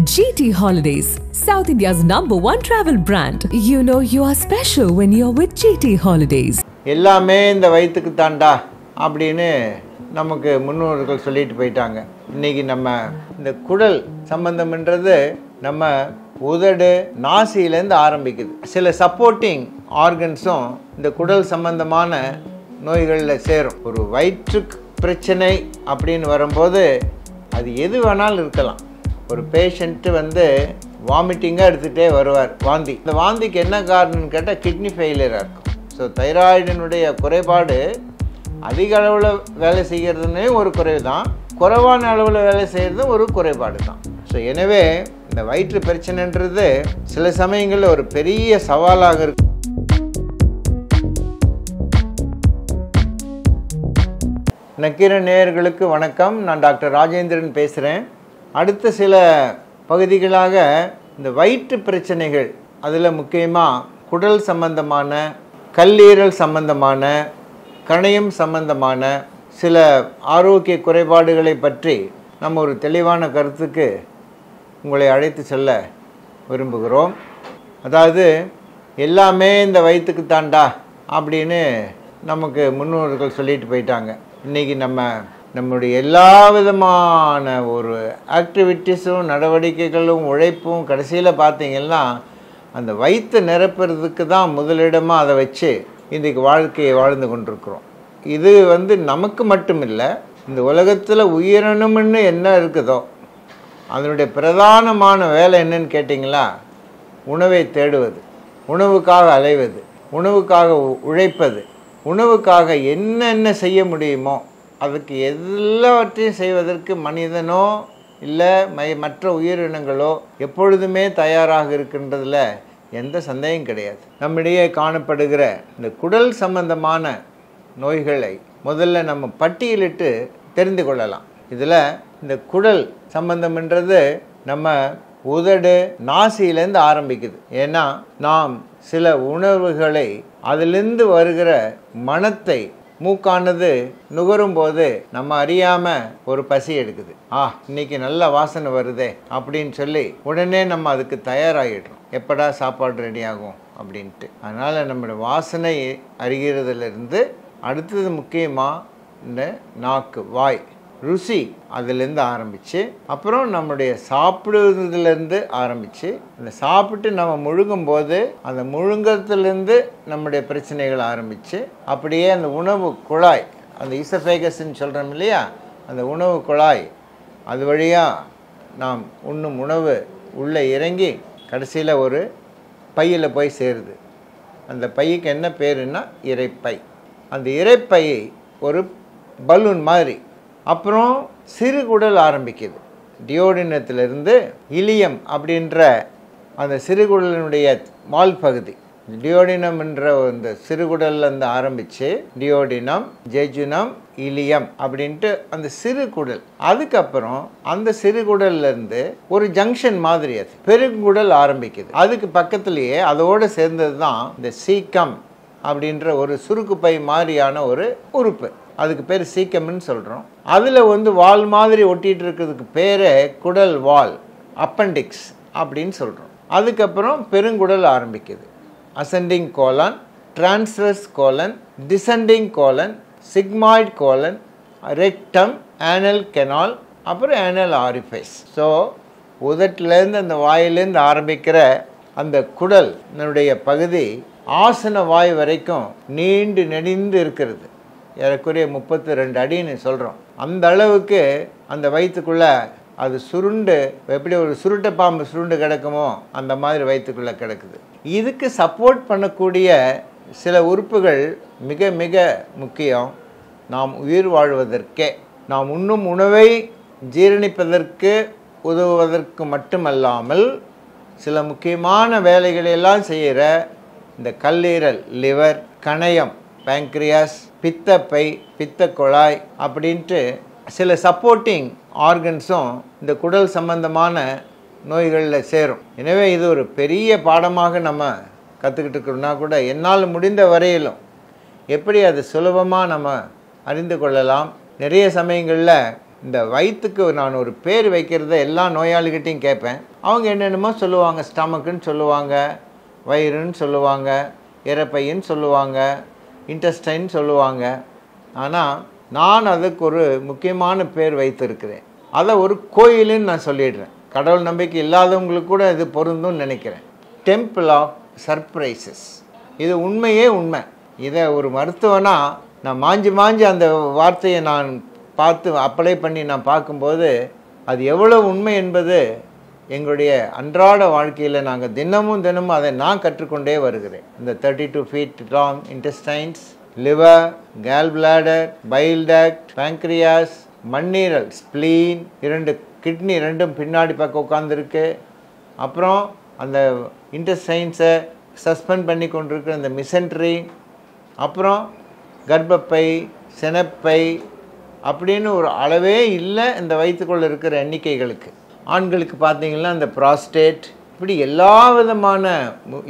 GT Holidays, South India's #1 travel brand. You know you are special when you're with GT Holidays. எல்லாமே இந்த வயிற்றுக்கு தாண்டா அப்படின்னு நமக்கு முன்னோர்கள் சொல்லிட்டு போயிட்டாங்க. இன்றைக்கி நம்ம இந்த குடல் சம்பந்தம்ன்றது நம்ம உதடு நாசியிலேருந்து ஆரம்பிக்குது. சில சப்போர்ட்டிங் ஆர்கன்ஸும் இந்த குடல் சம்பந்தமான நோய்களில் சேரும். ஒரு வயிற்றுக்கு பிரச்சனை அப்படின்னு வரும்போது அது எது வேணாலும் இருக்கலாம். ஒரு பேஷண்ட்டு வாமிட்டிங்காக எடுத்துகிட்டே வருவார், வாந்தி. இந்த வாந்திக்கு என்ன காரணம்னு கேட்டால் கிட்னி ஃபெயிலியராக இருக்கும். ஸோ தைராய்டினுடைய குறைபாடு அதிக அளவில் வேலை செய்கிறதுனே ஒரு குறைவு தான், குறைவான அளவில் வேலை செய்கிறதும் ஒரு குறைபாடு தான். ஸோ எனவே இந்த வயிற்று பிரச்சனைன்றது சில சமயங்களில் ஒரு பெரிய சவாலாக இருக்கு. நக்கீரன் நேயர்களுக்கு வணக்கம். நான் டாக்டர் ராஜேந்திரன் பேசுகிறேன். அடுத்த சில பகுதிகளாக இந்த வயிற்று பிரச்சனைகள், அதில் முக்கியமாக குடல் சம்பந்தமான, கல்லீரல் சம்பந்தமான, கணையம் சம்பந்தமான சில ஆரோக்கிய குறைபாடுகளை பற்றி நம்ம ஒரு தெளிவான கருத்துக்கு உங்களை அழைத்து செல்ல விரும்புகிறோம். அதாவது எல்லாமே இந்த வயிற்றுக்கு தாண்டா அப்படின்னு நமக்கு முன்னோர்கள் சொல்லிட்டு போயிட்டாங்க. இன்றைக்கி நம்முடைய எல்லா விதமான ஒரு ஆக்டிவிட்டீஸும், நடவடிக்கைகளும், உழைப்பும் கடைசியில் பார்த்திங்கன்னா அந்த வயிற்று நிரப்புறதுக்கு தான் முதலிடமாக அதை வச்சு இன்றைக்கு வாழ்க்கையை வாழ்ந்து கொண்டிருக்கிறோம். இது நமக்கு மட்டும் இல்லை, இந்த உலகத்தில் உயிரினம்னு என்ன இருக்குதோ அதனுடைய பிரதானமான வேலை என்னன்னு கேட்டிங்களா, உணவை தேடுவது, உணவுக்காக அலைவது, உணவுக்காக உழைப்பது, உணவுக்காக என்னென்ன செய்ய முடியுமோ அதுக்கு எல்லாவற்றையும் செய்வதற்கு மனிதனோ இல்லை மற்ற உயிரினங்களோ எப்பொழுதுமே தயாராக இருக்கின்றதில் எந்த சந்தேகம் கிடையாது. நம்மிடையே காணப்படுகிற இந்த குடல் சம்பந்தமான நோய்களை முதல்ல நம்ம பட்டியலிட்டு தெரிந்து கொள்ளலாம். இதில் இந்த குடல் சம்பந்தம்ன்றது நம்ம உதடு நாசியிலேருந்து ஆரம்பிக்குது. ஏன்னா நாம் சில உணவுகளை, அதிலிருந்து வருகிற மணத்தை மூக்கானது நுகரும் போது நம்ம அறியாமல் ஒரு பசி எடுக்குது. இன்னைக்கு நல்ல வாசனை வருதே அப்படின்னு சொல்லி உடனே நம்ம அதுக்கு தயாராகிடுறோம், எப்படா சாப்பாடு ரெடி ஆகும் அப்படின்ட்டு. அதனால் நம்மளுடைய வாசனை அறிகிறதுலேருந்து அடுத்தது முக்கியமாக இந்த நாக்கு, வாய், ருசி, அதிலேருந்து ஆரம்பித்து அப்புறம் நம்முடைய சாப்பிடுவதுலேருந்து ஆரம்பித்து அந்த சாப்பிட்டு நம்ம முழுங்கும்போது அந்த முழுங்கத்துலேருந்து நம்முடைய பிரச்சனைகள் ஆரம்பித்து அப்படியே அந்த உணவு குழாய், அந்த ஈசோஃபேகஸ்ன்னு சொல்கிறோம் இல்லையா, அந்த உணவு குழாய், அது வழியாக நாம் உண்ணும் உணவு உள்ளே இறங்கி கடைசியில் ஒரு பையில் போய் சேருது. அந்த பையுக்கு என்ன பேருன்னா இரைப்பை. அந்த இரைப்பையை ஒரு பலூன் மாதிரி அப்புறம் சிறுகுடல் ஆரம்பிக்குது. டியோடினத்திலிருந்து இலியம் அப்படின்ற அந்த சிறுகுடலினுடைய வால் பகுதி, டியோடினம் என்ற அந்த சிறுகுடல்லேருந்து ஆரம்பித்து டியோடினம், ஜெஜுனம், இலியம் அப்படின்ட்டு அந்த சிறுகுடல். அதுக்கப்புறம் அந்த சிறுகுடல்லேருந்து ஒரு ஜங்ஷன் மாதிரி அது பெருங்குடல் ஆரம்பிக்குது. அதுக்கு பக்கத்துலேயே அதோடு சேர்ந்தது தான் இந்த சீக்கம் அப்படின்ற ஒரு சுருக்கு பை மாதிரியான ஒரு உறுப்பு. அதுக்கு பேர் சீக்கம்னு சொல்கிறோம். அதில் வால் மாதிரி ஒட்டிகிட்டு இருக்கிறதுக்கு பேரே குடல் வால், அப்பெண்டிக்ஸ் அப்படின்னு சொல்கிறோம். அதுக்கப்புறம் பெருங்குடல் ஆரம்பிக்குது. Ascending colon, transverse colon, descending colon, sigmoid colon, rectum, anal canal, அப்புறம் ஆனல் ஆரிஃபைஸ். ஸோ உதட்டிலேருந்து அந்த வாயிலேருந்து ஆரம்பிக்கிற அந்த குடல் பகுதி ஆசன வாய் வரைக்கும் நீண்டு நெடிந்து இருக்கிறது. ஏறக்குறைய 32 அடின்னு சொல்கிறோம். அந்த அளவுக்கு அந்த வயிற்றுக்குள்ளே அது சுருண்டு, எப்படி ஒரு சுருட்டை பாம்பு சுருண்டு கிடக்குமோ அந்த மாதிரி வயிற்றுக்குள்ளே கிடக்குது. இதுக்கு சப்போர்ட் பண்ணக்கூடிய சில உறுப்புகள் மிக மிக முக்கியம். நாம் உயிர் வாழ்வதற்கே, நாம் உண்ணும் உணவை ஜீரணிப்பதற்கு உதவுவதற்கு மட்டுமல்லாமல் சில முக்கியமான வேலைகளெல்லாம் செய்கிற இந்த கல்லீரல், லிவர், கணையம், பேங்க்ரியாஸ், பித்தப்பை, பித்த குழாய் அப்படின்ட்டு சில சப்போர்ட்டிங் ஆர்கன்ஸும் இந்த குடல் சம்பந்தமான நோய்களில் சேரும். எனவே இது ஒரு பெரிய பாடமாக நம்ம கற்றுக்கிட்டு இருக்கோம்னா கூட என்னால் முடிந்த வரையிலும் எப்படி அது சுலபமாக நம்ம அறிந்து கொள்ளலாம். நிறைய சமயங்களில் இந்த வயிற்றுக்கு நான் ஒரு பேர் வைக்கிறத எல்லா நோயாளிகிட்டையும் கேட்பேன். அவங்க என்னென்னமோ சொல்லுவாங்க. ஸ்டமக்குன்னு சொல்லுவாங்க, வயிறுன்னு சொல்லுவாங்க, இரைப்பைன்னு சொல்லுவாங்க, இன்டெஸ்டைன் சொல்லுவாங்க. ஆனால் நான் அதுக்கு ஒரு முக்கியமான பேர் வைத்திருக்கிறேன். அதை ஒரு கோயிலுன்னு நான் சொல்லிடுறேன். கடவுள் நம்பிக்கை இல்லாதவங்களுக்கு கூட இது பொருந்தும்னு நினைக்கிறேன். Temple of surprises. இது உண்மையே உண்மை. இதை ஒரு மருத்துவனாக நான் மாஞ்சி அந்த வார்த்தையை நான் பார்த்து அப்ளை பண்ணி நான் பார்க்கும்போது அது எவ்வளோ உண்மை என்பது எங்களுடைய அன்றாட வாழ்க்கையில் நாங்கள் தினமும் அதை நான் கற்றுக்கொண்டே வருகிறேன். இந்த 32 feet long intestines, liver, gallbladder, bile duct, pancreas, மண்ணீரல், ஸ்ப்ளீன், 2 கிட்னி ரெண்டும் பின்னாடி பக்கம் உட்காந்துருக்கு. அப்புறம் அந்த இன்டெஸ்டைன்ஸை சஸ்பெண்ட் பண்ணி கொண்டிருக்கிற இந்த மிசென்ட்ரி, அப்புறம் கர்ப்பப்பை, சினைப்பை அப்படின்னு ஒரு அளவே இல்லை இந்த வயிற்றுக்குள்ளே இருக்கிற எண்ணிக்கைகளுக்கு. ஆண்களுக்கு பார்த்தீங்கன்னா இந்த ப்ராஸ்டேட், இப்படி எல்லா விதமான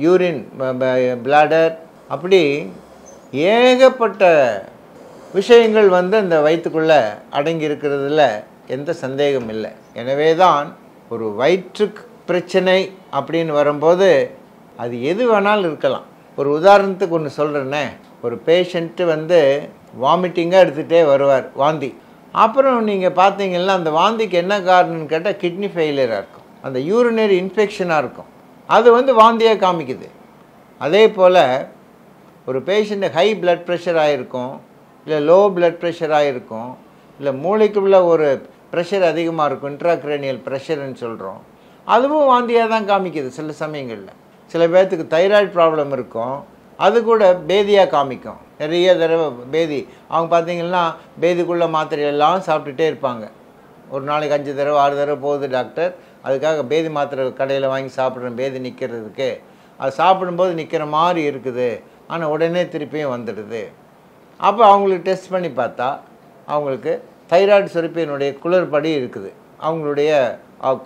யூரின், பிளாடர், அப்படி ஏகப்பட்ட விஷயங்கள் அந்த வயிற்றுக்குள்ளே அடங்கி இருக்கிறதுல எந்த சந்தேகம் இல்லை. எனவே தான் ஒரு வயிற்று பிரச்சனை அப்படின்னு வரும்போது அது எது வேணாலும் இருக்கலாம். ஒரு உதாரணத்துக்கு ஒன்று சொல்கிறேன்னே, ஒரு பேஷண்ட்டு வாமிட்டிங்காக எடுத்துகிட்டே வருவார், வாந்தி. அப்புறம் நீங்கள் பார்த்தீங்கன்னா அந்த வாந்திக்கு என்ன காரணம்னு கேட்டால் கிட்னி ஃபெயிலியராக இருக்கும், அந்த யூரினரி இன்ஃபெக்ஷனாக இருக்கும். அது வாந்தியாக காமிக்குது. அதே போல் ஒரு பேஷண்ட்டு ஹை பிளட் ப்ரெஷர் ஆகிருக்கும், இல்லை லோ பிளட் ப்ரெஷர் ஆகிருக்கும், இல்லை மூளைக்குள்ள ஒரு ப்ரெஷர் அதிகமாக இருக்கும், இன்ட்ராக்ரேனியல் ப்ரெஷர்னு சொல்கிறோம். அதுவும் வாந்தியாக தான் காமிக்குது சில சமயங்களில். சில பேர்த்துக்கு தைராய்டு ப்ராப்ளம் இருக்கும், அது கூட பேதியாக காமிக்கும். நிறைய தடவை பேதி, அவங்க பார்த்தீங்கன்னா பேதிக்குள்ளே மாத்திரையெல்லாம் சாப்பிட்டுட்டே இருப்பாங்க. ஒரு நாளைக்கு 5 தடவை 6 தடவை போகுது டாக்டர், அதுக்காக பேதி மாத்திரை கடையில் வாங்கி சாப்பிட்றேன் பேதி நிற்கிறதுக்கு. அது சாப்பிடும்போது நிற்கிற மாதிரி இருக்குது, ஆனால் உடனே திருப்பியும் வந்துடுது. அப்போ அவங்களுக்கு டெஸ்ட் பண்ணி பார்த்தா அவங்களுக்கு தைராய்டு சுரப்பியினுடைய குளறுபடி இருக்குது, அவங்களுடைய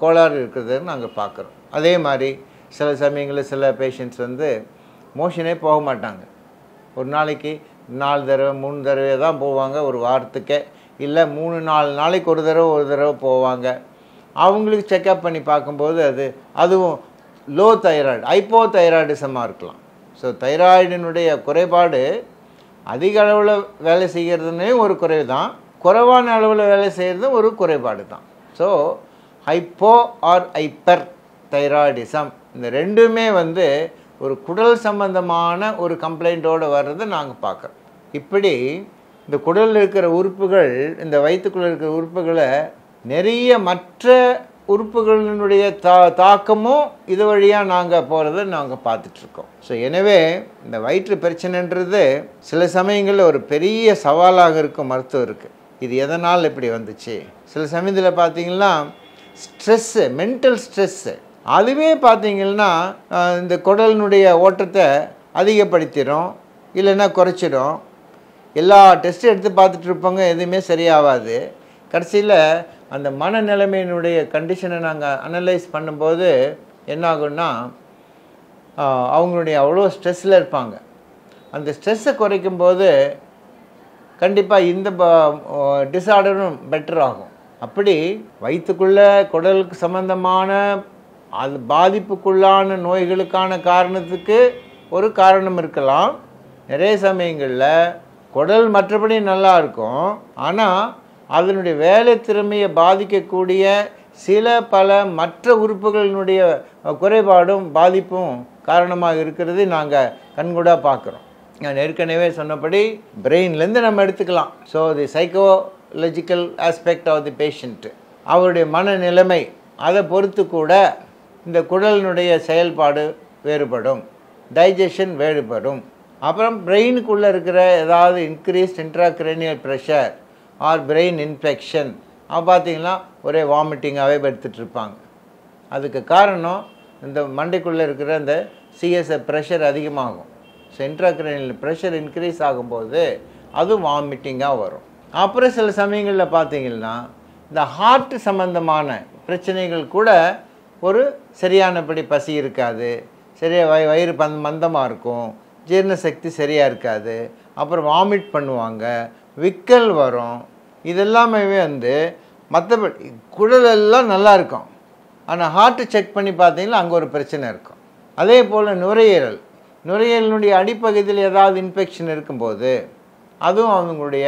கோளாறு இருக்குதுன்னு நாங்கள் பார்க்குறோம். அதே மாதிரி சில சமயங்களில் சில பேஷண்ட்ஸ் மோஷனே போக மாட்டாங்க. ஒரு நாளைக்கு 4 தடவை 3 தடவை தான் போவாங்க ஒரு வாரத்துக்கே, இல்லை 3-4 நாளைக்கு ஒரு தடவை போவாங்க. அவங்களுக்கு செக்கப் பண்ணி பார்க்கும்போது அதுவும் லோ தைராய்டு, ஹைப்போ தைராய்டிசமாக இருக்கலாம். ஸோ தைராய்டினுடைய குறைபாடு அதிக அளவில் வேலை செய்கிறதுனே ஒரு குறைவு தான், குறைவான அளவில் வேலை செய்கிறதும் ஒரு குறைபாடு தான். So hypo or hyperthyroidism, இந்த ரெண்டுமே ஒரு குடல் சம்பந்தமான ஒரு கம்ப்ளைண்ட்டோடு வர்றதை நாங்கள் பார்க்குறோம். இப்படி இந்த குடலில் இருக்கிற உறுப்புகள், இந்த வயிற்றுக்குள்ளே இருக்கிற உறுப்புகளை நிறைய மற்ற உறுப்புகளினுடைய தாக்கமும் இது வழியாக நாங்கள் போகிறத நாங்கள் பார்த்துட்ருக்கோம். ஸோ எனவே இந்த வயிற்று பிரச்சனைன்றது சில சமயங்களில் ஒரு பெரிய சவாலாக இருக்கும் மருத்துவருக்கு. இது எதனால் இப்படி வந்துச்சு? சில சமயத்தில் பார்த்தீங்கன்னா ஸ்ட்ரெஸ்ஸு, மென்டல் ஸ்ட்ரெஸ்ஸு, அதுவே பார்த்தீங்கன்னா இந்த குடலினுடைய ஓட்டத்தை அதிகப்படுத்திடும், இல்லைன்னா குறைச்சிடும். எல்லா டெஸ்ட்டும் எடுத்து பார்த்துட்டு இருப்பாங்க, எதுவுமே சரியாகாது. கடைசியில் அந்த மனநிலைமையினுடைய கண்டிஷனை நாங்கள் அனலைஸ் பண்ணும்போது என்ன ஆகுன்னா, அவங்களுடைய அவ்வளோ ஸ்ட்ரெஸ்ஸில் இருப்பாங்க. அந்த ஸ்ட்ரெஸ்ஸை குறைக்கும்போது கண்டிப்பாக இந்த டிஸார்டரும் பெட்டர் ஆகும். அப்படி வயிற்றுக்குள்ளே குடலுக்கு சம்பந்தமான அது பாதிப்புக்குள்ளான நோய்களுக்கான காரணத்துக்கு ஒரு காரணம் இருக்கலாம். நிறைய சமயங்களில் குடல் மற்றபடி நல்லா இருக்கும், ஆனால் அதனுடைய வேலை திறமையை பாதிக்கக்கூடிய பல மற்ற உறுப்புகளினுடைய குறைபாடும் பாதிப்பும் காரணமாக இருக்கிறது நாங்கள் கண்கூடாக பார்க்குறோம். நான் ஏற்கனவே சொன்னபடி பிரெயின்லேருந்து நம்ம எடுத்துக்கலாம். So the psychological aspect of the patient, அவருடைய மனநிலைமை, அதை பொறுத்து கூட இந்த குடலினுடைய செயல்பாடு வேறுபடும், டைஜஷன் வேறுபடும். அப்புறம் பிரெயினுக்குள்ளே இருக்கிற ஏதாவது increased intracranial pressure or brain infection, பார்த்தீங்கன்னா ஒரே வாமிட்டிங்காகவே எடுத்துகிட்ருப்பாங்க. அதுக்கு காரணம் இந்த மண்டைக்குள்ளே இருக்கிற இந்த சிஎஸ்எஃப் ப்ரெஷர் அதிகமாகும். ஸோ இன்ட்ராக்ரேனியல் ப்ரெஷர் இன்க்ரீஸ் ஆகும்போது அதுவும் வாமிட்டிங்காக வரும். அப்புறம் சில சமயங்களில் பார்த்தீங்கன்னா இந்த ஹார்ட் சம்பந்தமான பிரச்சனைகள் கூட ஒரு சரியானபடி பசி இருக்காது, சரியாக வயிறு மந்தமாக இருக்கும், ஜீரண சக்தி சரியாக இருக்காது, அப்புறம் வாமிட் பண்ணுவாங்க, விக்கல் வரும். இதெல்லாமே மற்றபடி குடலெல்லாம் நல்லா இருக்கும். ஆனால் ஹார்ட்டு செக் பண்ணி பார்த்தீங்கன்னா அங்கே ஒரு பிரச்சனை இருக்கும். அதே போல் நுரையீரலினுடைய அடிப்பகுதியில் ஏதாவது இன்ஃபெக்ஷன் இருக்கும்போது அதுவும் அவங்களுடைய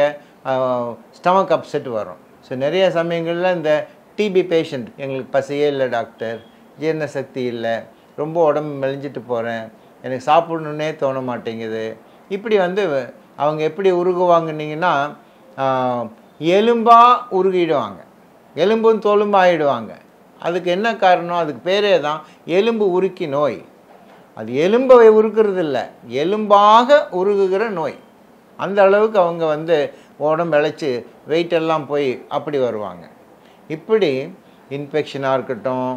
ஸ்டமக் அப்செட் வரும். ஸோ நிறைய சமயங்களில் இந்த டிபி பேஷண்ட், எங்களுக்கு பசியே இல்லை டாக்டர், ஜீரண சக்தி இல்லை, ரொம்ப உடம்பு மெலிஞ்சிட்டு போகிறேன், எனக்கு சாப்பிடணுன்னே தோண மாட்டேங்குது, இப்படி வந்து அவங்க எப்படி உருகுவாங்கன்னீங்கன்னா எலும்பாக உருகிடுவாங்க, எலும்பும் தோலும்பு ஆகிடுவாங்க. அதுக்கு என்ன காரணம்? அதுக்கு பேரே தான் எலும்பு உருக்கி நோய். அது எலும்பை உருக்கிறது இல்லை, எலும்பாக உருகுகிற நோய். அந்த அளவுக்கு அவங்க வந்து உடம்பு இழைச்சி வெயிட்டெல்லாம் போய் அப்படி வருவாங்க. இப்படி இன்ஃபெக்ஷனாக இருக்கட்டும்,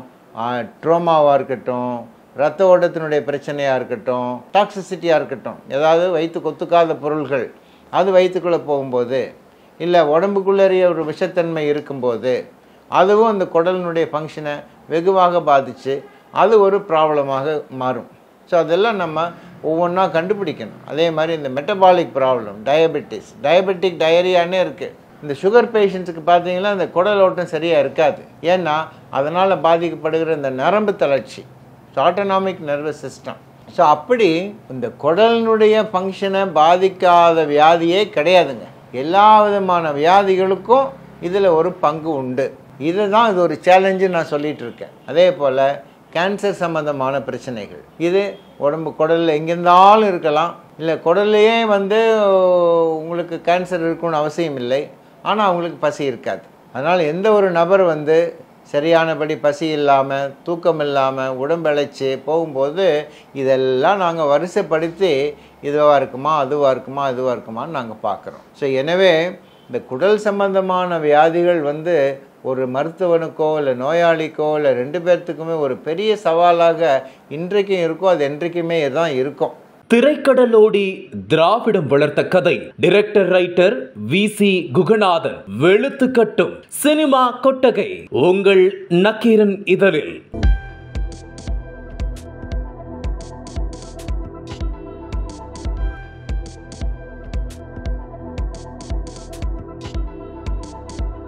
ட்ரோமாவாக இருக்கட்டும், இரத்த ஓட்டத்தினுடைய பிரச்சனையாக இருக்கட்டும், டாக்ஸிசிட்டியாக இருக்கட்டும், ஏதாவது வயிற்று கொத்துக்காத பொருள்கள் அது வயிற்றுக்குள்ளே போகும்போது, இல்லை உடம்புக்குள்ளேயே ஒரு விஷத்தன்மை இருக்கும்போது, அதுவும் அந்த குடலினுடைய ஃபங்க்ஷனை வெகுவாக பாதித்து அது ஒரு ப்ராப்ளமாக மாறும். ஸோ அதெல்லாம் நம்ம ஒவ்வொன்றா கண்டுபிடிக்கணும். அதே மாதிரி இந்த மெட்டபாலிக் ப்ராப்ளம், டயபெட்டிக் டயரியானே இருக்குது. இந்த சுகர் பேஷண்ட்ஸுக்கு பார்த்தீங்கன்னா இந்த குடல் ஓட்டம் சரியாக இருக்காது. ஏன்னா அதனால் பாதிக்கப்படுகிற இந்த நரம்பு தளர்ச்சி, ஆட்டோனாமிக் நர்வஸ் சிஸ்டம். ஸோ அப்படி இந்த குடலினுடைய ஃபங்க்ஷனை பாதிக்காத வியாதியே கிடையாதுங்க. எல்லா விதமான வியாதிகளுக்கும் இதில் ஒரு பங்கு உண்டு. இது ஒரு சேலஞ்சு நான் சொல்லிகிட்டு இருக்கேன். அதே போல் கேன்சர் சம்மந்தமான பிரச்சனைகள், இது உடம்பு குடலில் எங்கேருந்தாலும் இருக்கலாம். இல்லை குடல்லையே வந்து உங்களுக்கு கேன்சர் இருக்குன்னு அவசியம் இல்லை, ஆனால் அவங்களுக்கு பசி இருக்காது. அதனால் எந்த ஒரு நபர் வந்து சரியானபடி பசி இல்லாமல், தூக்கம் இல்லாமல், உடம்பு இழைச்சி போகும்போது இதெல்லாம் நாங்கள் வரிசைப்படுத்தி இதுவாக இருக்குமா, அதுவாக இருக்குமான்னு நாங்கள் பார்க்குறோம். ஸோ எனவே இந்த குடல் சம்பந்தமான வியாதிகள் வந்து ஒரு மருத்துவனுக்கோ இல்லை நோயாளிக்கோ இல்லை ரெண்டு பேர்த்துக்குமே ஒரு பெரிய சவாலாக இன்றைக்கும் இருக்கும், அது என்றைக்குமே தான் இருக்கும். திரைக்கடலோடி திராவிடம் வளர்த்த கதை. Director writer VC Guganathan. வெளுத்து கட்டும் சினிமா கொட்டகை உங்கள் நக்கீரன் இதழில்.